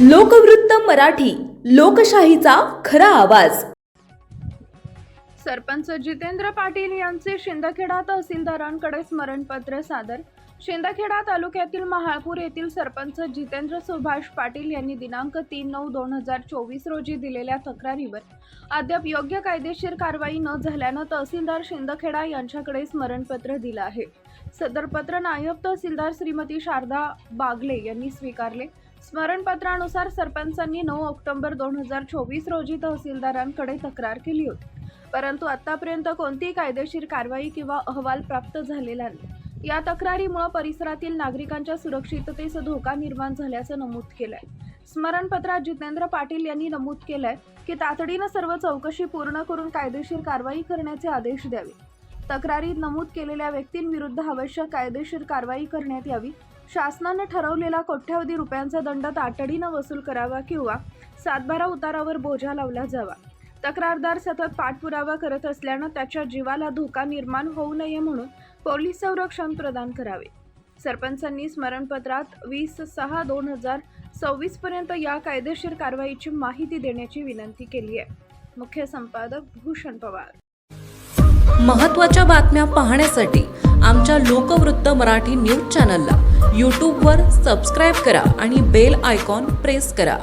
लोकवृत्त मराठी, लोकशाहीचा खरा आवाज। सरपंच जितेंद्र पाटील यांचे शिंदखेडा तहसीलदारांकडे स्मरणपत्र सादर। शिंदखेडा तालुक्यातील महाळपूर येथील सरपंच जितेंद्र सुभाष पाटील यांनी दिनांक 3/9/2024 रोजी दिलेल्या तक्रारीवर अद्याप योग्य कायदेशीर कारवाई न झाल्यानं तहसीलदार शिंदखेडा यांच्याकडे स्मरणपत्र दिलं आहे। सदर पत्र नायब तहसीलदार श्रीमती शारदा बागले यांनी स्वीकारले। स्मरणपत्रानुसार सरपंचांनी 9 ऑक्टोबर 2024 रोजी तहसीलदारांकडे तक्रार केली होती, परंतु आतापर्यंत कोणतीही कायदेशीर कारवाई किंवा अहवाल प्राप्त झालेला नाही। या तक्रारीमुळे परिसरातील नागरिकांच्या सुरक्षिततेस धोका निर्माण झाल्याचं नमूद केलंय। स्मरणपत्रात जितेंद्र पाटील यांनी नमूद केलंय की तातडीनं सर्व चौकशी पूर्ण करून कायदेशीर कारवाई करण्याचे आदेश द्यावे। तक्रारीत नमूद केलेल्या व्यक्तींविरुद्ध आवश्यक कायदेशीर कारवाई करण्यात यावी। शासनाने ठरवलेला कोट्यवधी रुपयांचा दंड तातडीनं वसूल करावा किंवा 7/12 उतारावर बोजा लावला जावा। तक्रारदार सतत पाठपुरावा करत असल्यानं त्याच्या जीवाला धोका निर्माण होऊ नये म्हणून पोलीस संरक्षण प्रदान करावे। सरपंचांनी स्मरणपत्रात 20/6/2024 पर्यंत या कायदेशीर कारवाईची माहिती देण्याची विनंती केली आहे। मुख्य संपादक भूषण पवार। महत्त्वाच्या बातम्या पाहण्यासाठी आमच्या लोकवृत्त मराठी न्यूज चॅनलला यूट्यूबवर सबस्क्राईब करा आणि बेल आयकॉन प्रेस करा।